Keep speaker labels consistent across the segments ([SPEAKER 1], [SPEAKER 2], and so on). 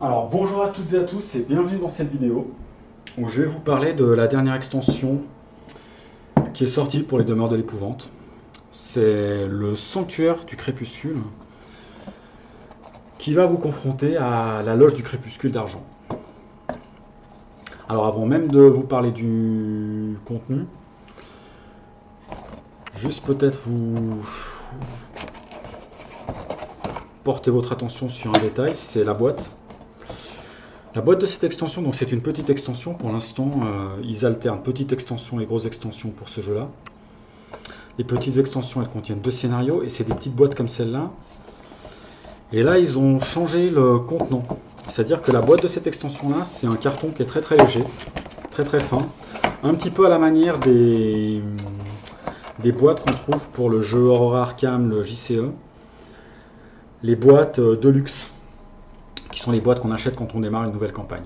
[SPEAKER 1] Alors bonjour à toutes et à tous et bienvenue dans cette vidéo où je vais vous parler de la dernière extension qui est sortie pour les demeures de l'épouvante. C'est le Sanctuaire du Crépuscule qui va vous confronter à la Loge du Crépuscule d'Argent. Alors avant même de vous parler du contenu, juste peut-être vous porter votre attention sur un détail, c'est la boîte. La boîte de cette extension, donc c'est une petite extension. Pour l'instant, ils alternent petite extension et grosse extension pour ce jeu-là. Les petites extensions, elles contiennent 2 scénarios et c'est des petites boîtes comme celle-là. Et là, ils ont changé le contenant. C'est-à-dire que la boîte de cette extension-là, c'est un carton qui est très très léger, très très fin. Un petit peu à la manière des boîtes qu'on trouve pour le jeu Horror Arkham, le JCE. Les boîtes Deluxe, qui sont les boîtes qu'on achète quand on démarre une nouvelle campagne.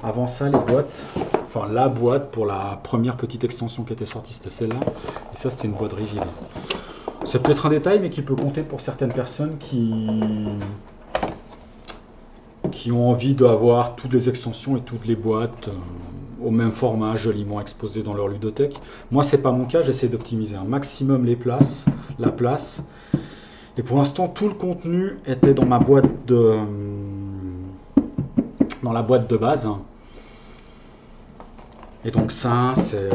[SPEAKER 1] Avant ça, les boîtes, enfin la boîte pour la première petite extension qui était sortie, c'était celle-là. Et ça, c'était une boîte rigide. C'est peut-être un détail, mais qui peut compter pour certaines personnes qui ont envie d'avoir toutes les extensions et toutes les boîtes au même format, joliment exposées dans leur ludothèque. Moi, c'est pas mon cas, j'essaie d'optimiser un maximum la place. Et pour l'instant, tout le contenu était dans ma boîte dans la boîte de base. Et donc ça, c'est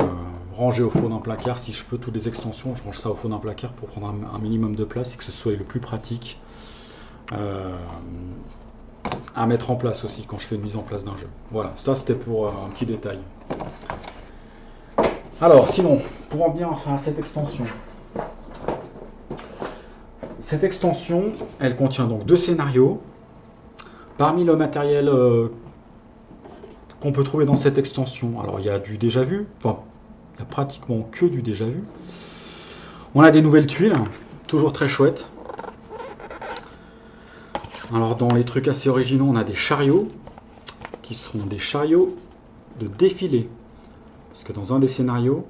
[SPEAKER 1] rangé au fond d'un placard. Si je peux, toutes les extensions, je range ça au fond d'un placard pour prendre un minimum de place et que ce soit le plus pratique à mettre en place aussi quand je fais une mise en place d'un jeu. Voilà, ça c'était pour un petit détail. Alors, sinon, pour en venir enfin à cette extension. Cette extension, elle contient donc 2 scénarios. Parmi le matériel qu'on peut trouver dans cette extension, alors il y a du déjà vu, enfin il n'y a pratiquement que du déjà vu. On a des nouvelles tuiles, toujours très chouettes. Alors dans les trucs assez originaux, on a des chariots, qui seront des chariots de défilé. Parce que dans un des scénarios,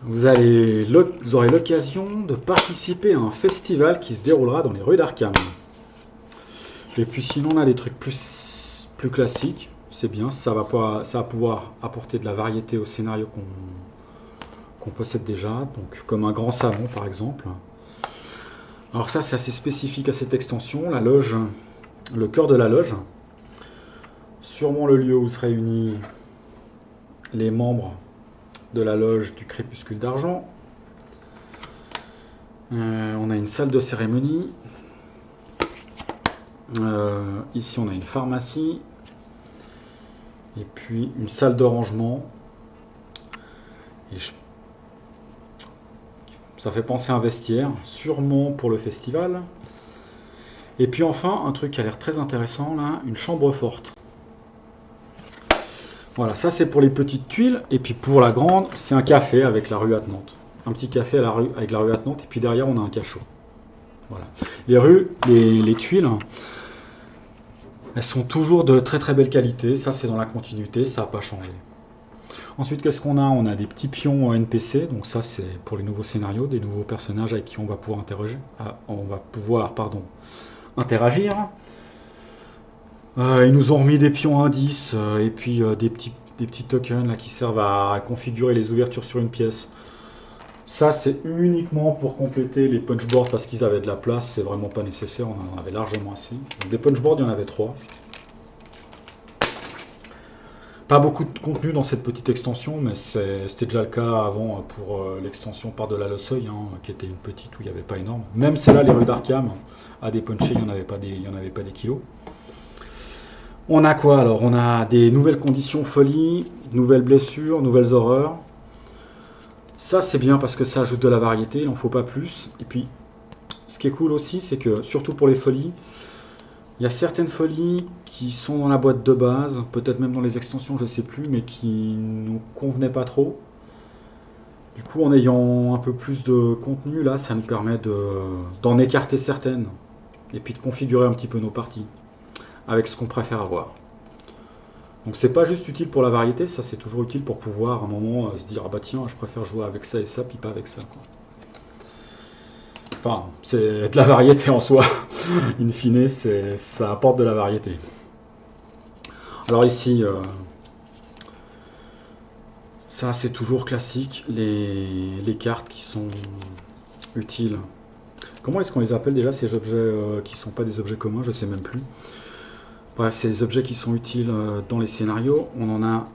[SPEAKER 1] vous aurez l'occasion de participer à un festival qui se déroulera dans les rues d'Arkham. Et puis sinon, on a des trucs plus classiques. C'est bien, ça va pouvoir apporter de la variété au scénario qu'on possède déjà. Donc comme un grand salon par exemple. Alors ça, c'est assez spécifique à cette extension. La loge, le cœur de la loge. Sûrement le lieu où se réunissent les membres de la loge du Crépuscule d'Argent. On a une salle de cérémonie. Ici, on a une pharmacie. Et puis une salle de rangement. Et ça fait penser à un vestiaire, sûrement pour le festival. Et puis enfin, un truc qui a l'air très intéressant là, une chambre forte. Voilà, ça c'est pour les petites tuiles. Et puis pour la grande, c'est un café avec la rue attenante. Un petit café avec la rue attenante. Et puis derrière, on a un cachot. Voilà. Les tuiles, elles sont toujours de très très belle qualité. Ça, c'est dans la continuité, ça n'a pas changé. Ensuite, qu'est-ce qu'on a? On a des petits pions NPC. Donc ça, c'est pour les nouveaux scénarios, des nouveaux personnages avec qui on va pouvoir interagir. Ils nous ont remis des pions indices et puis des petits tokens là, qui servent à configurer les ouvertures sur une pièce. Ça, c'est uniquement pour compléter les punchboards parce qu'ils avaient de la place. C'est vraiment pas nécessaire, on en avait largement assez. Donc, des punchboards, il y en avait 3. Pas beaucoup de contenu dans cette petite extension, mais c'était déjà le cas avant pour l'extension Par-delà le Seuil, qui était une petite où il n'y avait pas énorme. Même celle-là, les rues d'Arkham, à dépuncher, il n'y en avait pas des kilos. On a quoi alors? On a des nouvelles conditions folie, nouvelles blessures, nouvelles horreurs. Ça c'est bien parce que ça ajoute de la variété, il n'en faut pas plus. Et puis, ce qui est cool aussi, c'est que, surtout pour les folies, il y a certaines folies qui sont dans la boîte de base, peut-être même dans les extensions, je ne sais plus, mais qui ne nous convenaient pas trop. Du coup, en ayant un peu plus de contenu, là, ça nous permet d'en écarter certaines. Et puis de configurer un petit peu nos parties, avec ce qu'on préfère avoir. Donc c'est pas juste utile pour la variété, ça c'est toujours utile pour pouvoir à un moment se dire ah bah tiens je préfère jouer avec ça et ça puis pas avec ça quoi. Enfin c'est de la variété en soi. In fine, ça apporte de la variété. Alors ici, ça c'est toujours classique, les cartes qui sont utiles. Comment est-ce qu'on les appelle déjà ces objets qui ne sont pas des objets communs? Je ne sais même plus. Bref, c'est des objets qui sont utiles dans les scénarios. On en a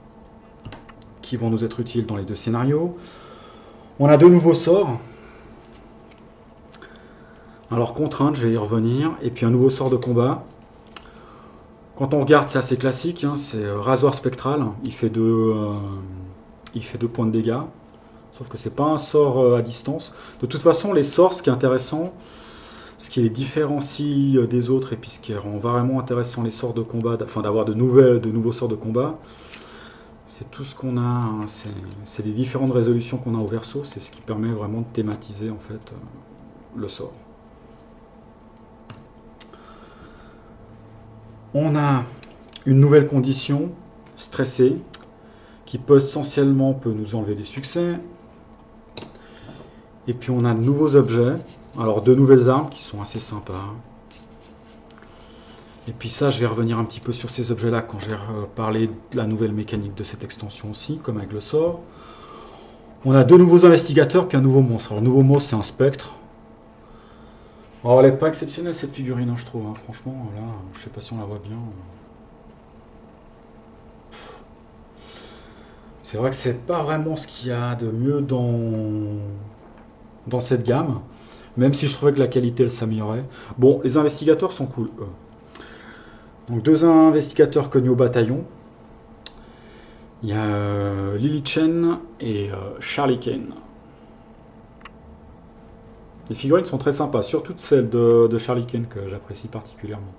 [SPEAKER 1] qui vont nous être utiles dans les deux scénarios. On a deux nouveaux sorts. Alors contrainte, je vais y revenir. Et puis un nouveau sort de combat. Quand on regarde, c'est assez classique. Hein, c'est rasoir spectral. Il fait 2 points de dégâts. Sauf que c'est pas un sort à distance. De toute façon, les sorts, ce qui est intéressant, ce qui les différencie des autres, et puis ce qui rend vraiment intéressant les sorts de combat, enfin d'avoir de nouveaux sorts de combat, c'est tout ce qu'on a, hein, c'est les différentes résolutions qu'on a au verso, c'est ce qui permet vraiment de thématiser en fait le sort. On a une nouvelle condition, stressée, qui potentiellement peut nous enlever des succès. Et puis on a de nouveaux objets, alors de nouvelles armes qui sont assez sympas. Et puis ça, je vais revenir un petit peu sur ces objets-là quand j'ai parlé de la nouvelle mécanique de cette extension aussi, comme avec le sort. On a deux nouveaux investigateurs, puis un nouveau monstre. Alors le nouveau monstre, c'est un spectre. Alors elle n'est pas exceptionnelle cette figurine, hein, je trouve. Hein. Franchement, là, je sais pas si on la voit bien. C'est vrai que c'est pas vraiment ce qu'il y a de mieux dans cette gamme. Même si je trouvais que la qualité, elle s'améliorait. Bon, les investigateurs sont cool, eux. Donc deux investigateurs connus au bataillon. Il y a Lily Chen et Charlie Kane. Les figurines sont très sympas, surtout celle de Charlie Kane que j'apprécie particulièrement.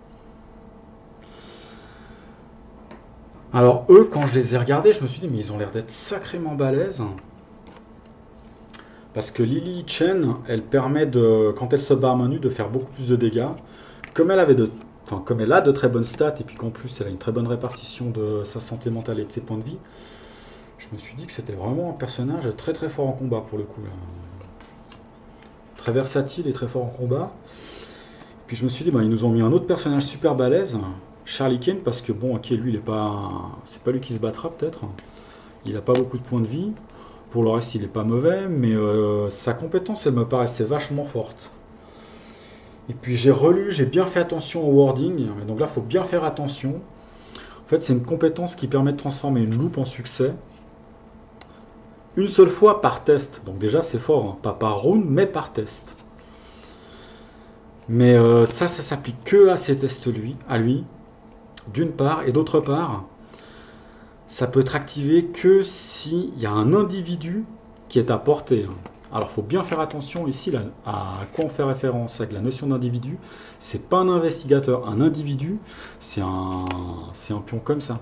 [SPEAKER 1] Alors eux, quand je les ai regardés, je me suis dit, mais ils ont l'air d'être sacrément balèzes. Parce que Lily Chen, elle permet, quand elle se bat à main nue, de faire beaucoup plus de dégâts. Comme elle a de très bonnes stats, et puis qu'en plus elle a une très bonne répartition de sa santé mentale et de ses points de vie, je me suis dit que c'était vraiment un personnage très très fort en combat pour le coup. Là. Très versatile et très fort en combat. Puis je me suis dit, ils nous ont mis un autre personnage super balèze, Charlie Kane, parce que bon, ok, lui, c'est pas lui qui se battra peut-être. Il a pas beaucoup de points de vie. Pour le reste, il est pas mauvais, mais sa compétence, elle me paraissait vachement forte. Et puis j'ai bien fait attention au wording, donc là, il faut bien faire attention. En fait, c'est une compétence qui permet de transformer une loupe en succès. Une seule fois par test, donc déjà c'est fort, hein. Pas par round, mais par test. Mais ça s'applique que à ces tests à lui, d'une part, et d'autre part, ça peut être activé que s'il y a un individu qui est à portée. Alors il faut bien faire attention ici là, à quoi on fait référence avec la notion d'individu. C'est pas un investigateur, un individu, c'est un pion comme ça.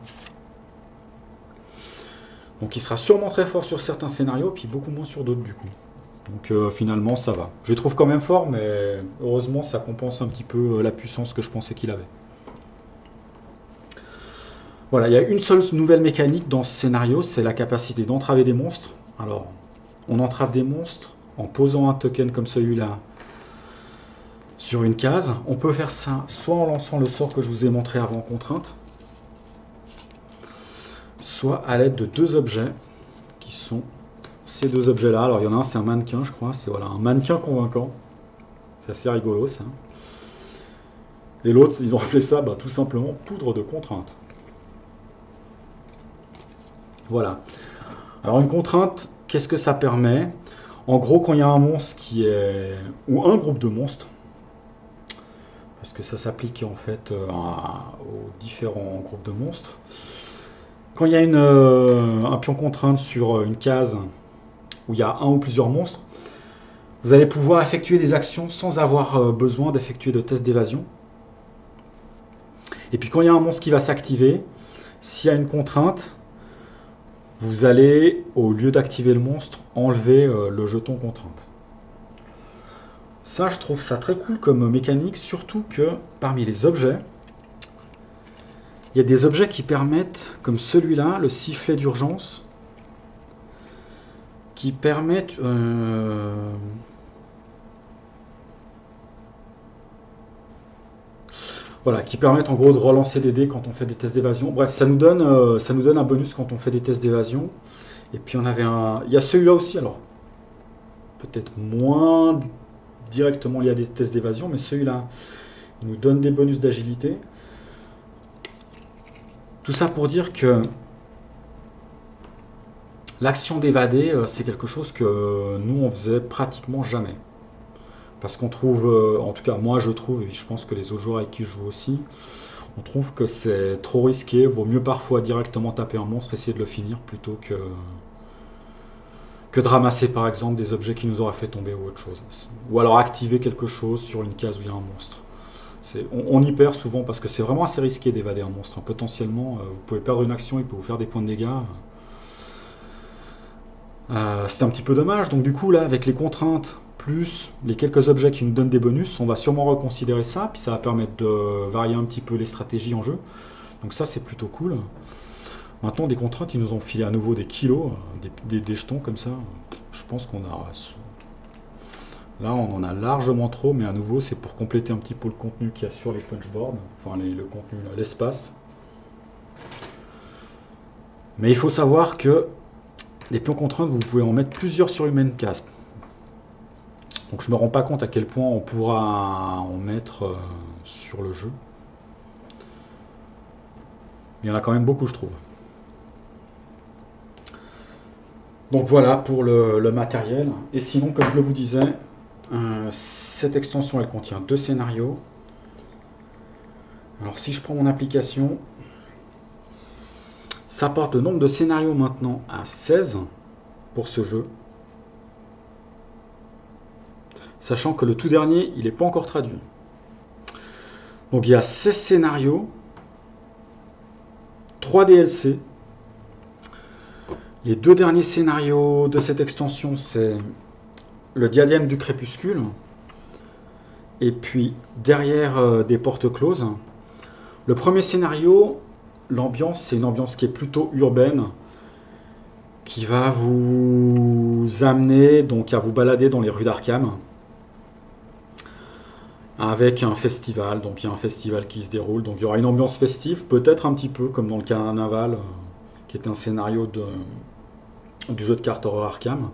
[SPEAKER 1] Donc il sera sûrement très fort sur certains scénarios, puis beaucoup moins sur d'autres du coup. Donc finalement ça va. Je les trouve quand même forts, mais heureusement ça compense un petit peu la puissance que je pensais qu'il avait. Voilà, il y a une seule nouvelle mécanique dans ce scénario, c'est la capacité d'entraver des monstres. Alors, on entrave des monstres en posant un token comme celui-là sur une case. On peut faire ça soit en lançant le sort que je vous ai montré avant contrainte, soit à l'aide de deux objets qui sont ces deux objets-là. Alors il y en a un, c'est un mannequin, je crois. C'est voilà, un mannequin convaincant. C'est assez rigolo ça. Et l'autre, ils ont appelé ça tout simplement poudre de contrainte. Voilà. Alors une contrainte, qu'est-ce que ça permet? En gros, quand il y a un monstre ou un groupe de monstres, parce que ça s'applique en fait aux différents groupes de monstres, quand il y a un pion contrainte sur une case où il y a un ou plusieurs monstres, vous allez pouvoir effectuer des actions sans avoir besoin d'effectuer de tests d'évasion. Et puis quand il y a un monstre qui va s'activer, s'il y a une contrainte, vous allez, au lieu d'activer le monstre, enlever le jeton contrainte. Ça, je trouve ça très cool comme mécanique, surtout que parmi les objets, il y a des objets qui permettent, comme celui-là, le sifflet d'urgence, qui permettent... Voilà, qui permettent en gros de relancer des dés quand on fait des tests d'évasion. Bref, ça nous donne un bonus quand on fait des tests d'évasion. Et puis on avait un... Il y a celui-là aussi, alors peut-être moins directement lié à des tests d'évasion, mais celui-là, il nous donne des bonus d'agilité. Tout ça pour dire que l'action d'évader, c'est quelque chose que nous, on faisait pratiquement jamais. Parce qu'on trouve, en tout cas moi je trouve, et je pense que les autres joueurs avec qui je joue aussi, on trouve que c'est trop risqué. Vaut mieux parfois directement taper un monstre, essayer de le finir, plutôt que de ramasser par exemple des objets qui nous auraient fait tomber ou autre chose. Ou alors activer quelque chose sur une case où il y a un monstre. On y perd souvent parce que c'est vraiment assez risqué d'évader un monstre. Potentiellement, vous pouvez perdre une action, il peut vous faire des points de dégâts. C'est un petit peu dommage. Donc du coup, là, avec les contraintes, plus les quelques objets qui nous donnent des bonus, on va sûrement reconsidérer ça. Puis ça va permettre de varier un petit peu les stratégies en jeu. Donc ça, c'est plutôt cool. Maintenant, des contraintes, ils nous ont filé à nouveau des kilos, des jetons comme ça. Je pense qu'on a... Là, on en a largement trop, mais à nouveau, c'est pour compléter un petit peu le contenu qu'il y a sur les punchboards, enfin le contenu, l'espace. Mais il faut savoir que les pions contraintes, vous pouvez en mettre plusieurs sur une même case. Donc je ne me rends pas compte à quel point on pourra en mettre sur le jeu. Mais il y en a quand même beaucoup, je trouve. Donc voilà pour le matériel. Et sinon, comme je le vous disais, cette extension, elle contient 2 scénarios. Alors si je prends mon application, ça porte le nombre de scénarios maintenant à 16 pour ce jeu. Sachant que le tout dernier, il n'est pas encore traduit. Donc il y a 16 scénarios, 3 DLC. Les 2 derniers scénarios de cette extension, c'est le diadème du crépuscule, et puis derrière des portes closes. Le premier scénario, l'ambiance, c'est une ambiance qui est plutôt urbaine, qui va vous amener donc à vous balader dans les rues d'Arkham, avec un festival. Donc il y a un festival qui se déroule, donc il y aura une ambiance festive, peut-être un petit peu comme dans le Carnaval, qui est un scénario du jeu de cartes Horror Arkham.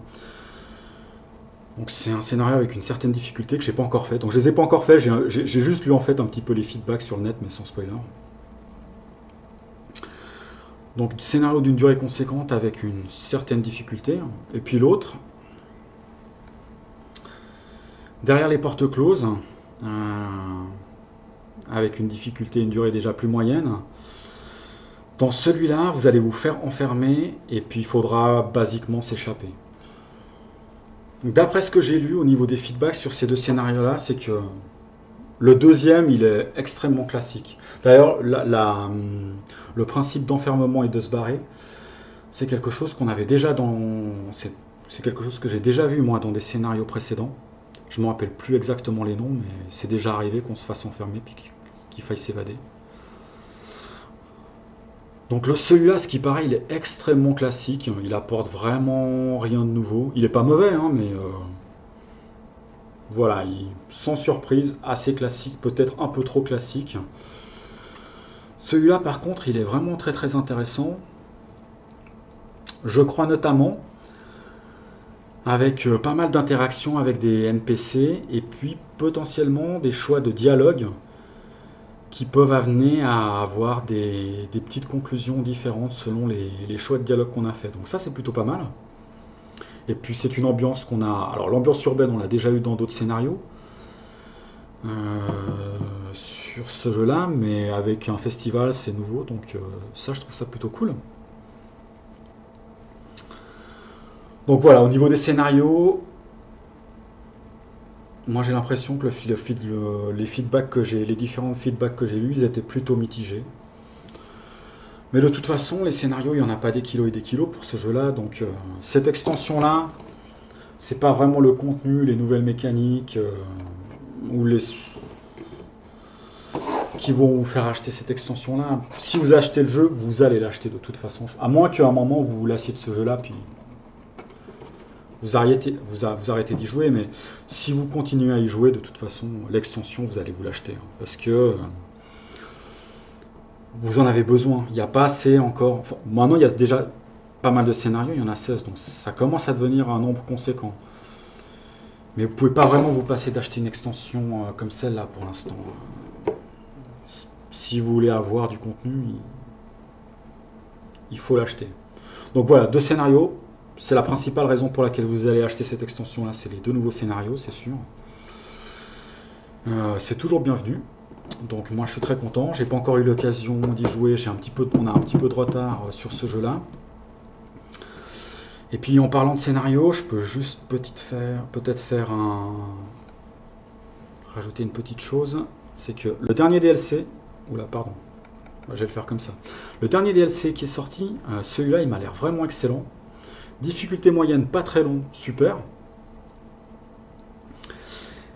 [SPEAKER 1] Donc c'est un scénario avec une certaine difficulté que j'ai pas encore fait. Donc je les ai pas encore fait, j'ai juste lu en fait un petit peu les feedbacks sur le net, mais sans spoiler. Donc scénario d'une durée conséquente avec une certaine difficulté. Et puis l'autre, derrière les portes closes, avec une difficulté, une durée déjà plus moyenne. Dans celui-là, vous allez vous faire enfermer et puis il faudra basiquement s'échapper. D'après ce que j'ai lu au niveau des feedbacks sur ces 2 scénarios-là, c'est que le deuxième, il est extrêmement classique. D'ailleurs, le principe d'enfermement et de se barrer, c'est quelque chose qu'on avait déjà c'est quelque chose que j'ai déjà vu moi dans des scénarios précédents. Je ne me rappelle plus exactement les noms, mais c'est déjà arrivé qu'on se fasse enfermer puis qu'il faille s'évader. Donc celui-là, ce qui paraît, il est extrêmement classique. Il apporte vraiment rien de nouveau. Il n'est pas mauvais, hein, mais voilà, sans surprise, assez classique, peut-être un peu trop classique. Celui-là, par contre, il est vraiment très très intéressant. Je crois notamment avec pas mal d'interactions avec des NPC et puis potentiellement des choix de dialogue qui peuvent amener à avoir des petites conclusions différentes selon les choix de dialogue qu'on a fait. Donc ça, c'est plutôt pas mal. Et puis c'est une ambiance qu'on a... Alors l'ambiance urbaine, on l'a déjà eu dans d'autres scénarios sur ce jeu-là, mais avec un festival, c'est nouveau. Donc ça, je trouve ça plutôt cool. Donc voilà, au niveau des scénarios, moi j'ai l'impression que les feedbacks que les différents feedbacks que j'ai lus, ils étaient plutôt mitigés. Mais de toute façon, les scénarios, il n'y en a pas des kilos et des kilos pour ce jeu-là. Donc cette extension-là, c'est pas vraiment le contenu, les nouvelles mécaniques qui vont vous faire acheter cette extension-là. Si vous achetez le jeu, vous allez l'acheter de toute façon. À moins qu'à un moment vous vous lassiez de ce jeu-là, puis vous arrêtez d'y jouer, mais si vous continuez à y jouer, de toute façon, l'extension, vous allez vous l'acheter. Parce que vous en avez besoin. Il n'y a pas assez encore. Enfin, maintenant, il y a déjà pas mal de scénarios, il y en a 16, donc ça commence à devenir un nombre conséquent. Mais vous pouvez pas vraiment vous passer d'acheter une extension comme celle-là pour l'instant. Si vous voulez avoir du contenu, il faut l'acheter. Donc voilà, 2 scénarios. C'est la principale raison pour laquelle vous allez acheter cette extension-là. C'est les 2 nouveaux scénarios, c'est sûr. C'est toujours bienvenu. Donc moi je suis très content. J'ai pas encore eu l'occasion d'y jouer. On a un petit peu de retard sur ce jeu-là. Et puis en parlant de scénario, je peux juste peut-être faire rajouter une petite chose. C'est que le dernier DLC, oula pardon, je vais le faire comme ça. Le dernier DLC qui est sorti, celui-là il m'a l'air vraiment excellent. Difficulté moyenne, pas très long, super.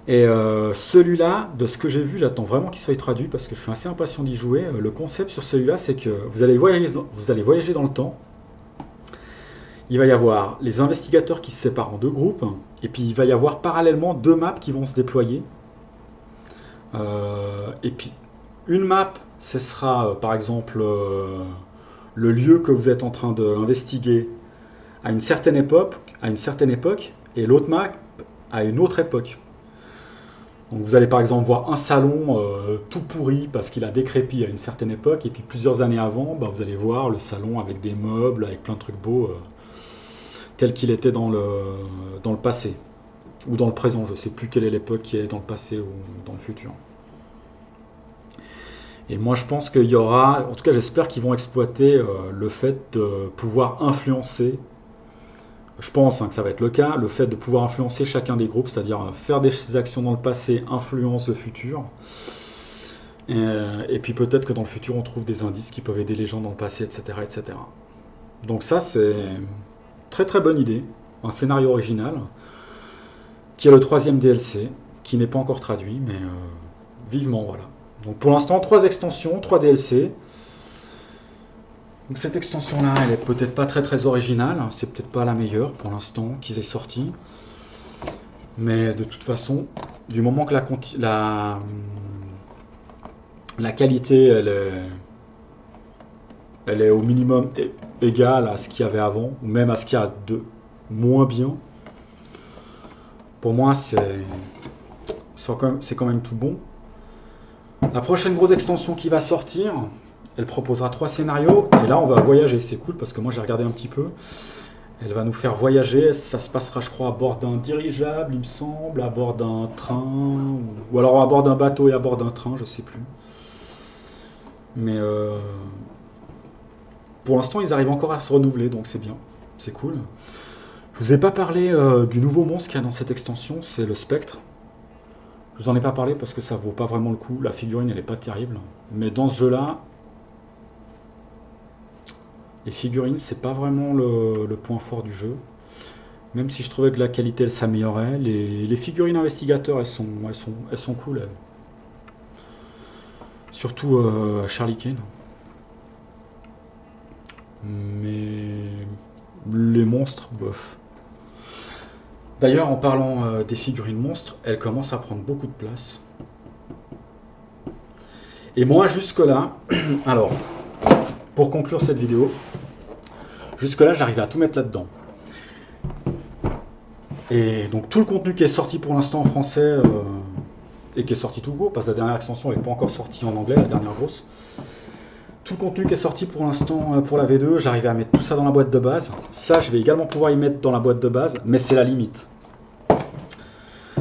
[SPEAKER 1] Et celui-là, de ce que j'ai vu, j'attends vraiment qu'il soit traduit parce que je suis assez impatient d'y jouer. Le concept sur celui-là, c'est que vous allez voyager dans le temps. Il va y avoir les investigateurs qui se séparent en 2 groupes, et puis il va y avoir parallèlement 2 maps qui vont se déployer. Et puis une map, ce sera par exemple le lieu que vous êtes en train d'investiguer à une certaine époque, et l'autre map à une autre époque. Donc vous allez par exemple voir un salon tout pourri parce qu'il a décrépit à une certaine époque, et puis plusieurs années avant, vous allez voir le salon avec des meubles, avec plein de trucs beaux, tel qu'il était dans le passé, ou dans le présent, je ne sais plus quelle est l'époque qui est dans le passé ou dans le futur. Et moi je pense qu'il y aura, en tout cas j'espère qu'ils vont exploiter le fait de pouvoir influencer, je pense que ça va être le cas, le fait de pouvoir influencer chacun des groupes, c'est-à-dire faire des actions dans le passé influence le futur. Et puis peut-être que dans le futur on trouve des indices qui peuvent aider les gens dans le passé, etc. etc. Donc ça c'est très très bonne idée, un scénario original, qui est le 3e DLC, qui n'est pas encore traduit, mais vivement, voilà. Donc pour l'instant, 3 extensions, 3 DLC. Donc cette extension-là, elle est peut-être pas très très originale, c'est peut-être pas la meilleure pour l'instant qu'ils aient sorti. Mais de toute façon, du moment que la qualité, elle est au minimum égale à ce qu'il y avait avant, ou même à ce qu'il y a de moins bien, pour moi c'est quand même tout bon. La prochaine grosse extension qui va sortir, elle proposera 3 scénarios, et là on va voyager, c'est cool parce que moi j'ai regardé un petit peu. Elle va nous faire voyager, ça se passera je crois à bord d'un dirigeable il me semble, à bord d'un train, ou alors à bord d'un bateau et à bord d'un train, je sais plus. Mais pour l'instant ils arrivent encore à se renouveler, donc c'est bien, c'est cool. Je vous ai pas parlé du nouveau monstre qu'il y a dans cette extension, c'est le spectre. Je vous en ai pas parlé parce que ça vaut pas vraiment le coup, la figurine elle est pas terrible. Mais dans ce jeu là, les figurines c'est pas vraiment le point fort du jeu. Même si je trouvais que la qualité elle s'améliorait, les figurines investigateurs elles sont cool elles. Surtout Charlie Kane. Mais les monstres, bof. D'ailleurs, en parlant des figurines monstres, elles commencent à prendre beaucoup de place. Et moi, jusque-là, alors, pour conclure cette vidéo, jusque-là, j'arrive à tout mettre là-dedans. Et donc, tout le contenu qui est sorti pour l'instant en français, et qui est sorti tout court, parce que la dernière extension n'est pas encore sortie en anglais, la dernière grosse. Tout le contenu qui est sorti pour l'instant pour la V2, j'arrive à mettre tout ça dans la boîte de base. Ça, je vais également pouvoir y mettre dans la boîte de base, mais c'est la limite.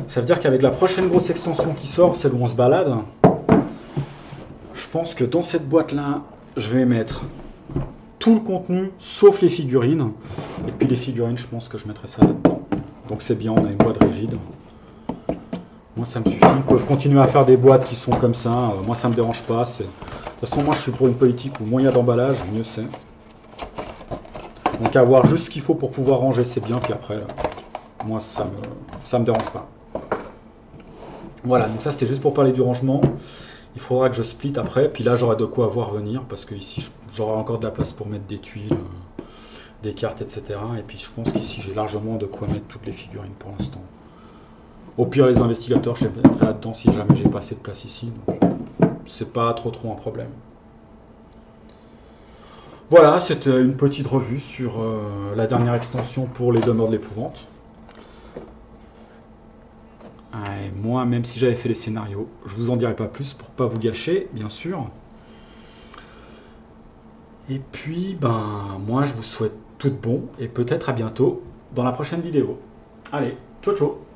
[SPEAKER 1] Ça veut dire qu'avec la prochaine grosse extension qui sort, celle où on se balade, je pense que dans cette boîte-là, je vais mettre tout le contenu, sauf les figurines. Et puis les figurines, je pense que je mettrai ça là-dedans. Donc c'est bien, on a une boîte rigide. Moi, ça me suffit. Ils peuvent continuer à faire des boîtes qui sont comme ça. Moi, ça me dérange pas. De toute façon, moi, je suis pour une politique où moins il y a d'emballage, mieux c'est. Donc, avoir juste ce qu'il faut pour pouvoir ranger, c'est bien. Puis après, moi, ça me dérange pas. Voilà, donc ça, c'était juste pour parler du rangement. Il faudra que je split après. Puis là, j'aurai de quoi voir venir. Parce que ici, j'aurai encore de la place pour mettre des tuiles, des cartes, etc. Et puis, je pense qu'ici, j'ai largement de quoi mettre toutes les figurines pour l'instant. Au pire, les investigateurs, je les mettrai là-dedans si jamais j'ai pas assez de place ici. Donc, c'est pas trop un problème. Voilà, c'était une petite revue sur la dernière extension pour les demeures de l'épouvante. Et moi, même si j'avais fait les scénarios, je vous en dirai pas plus pour pas vous gâcher, bien sûr. Et puis, ben, moi, je vous souhaite tout de bon et peut-être à bientôt dans la prochaine vidéo. Allez, ciao ciao!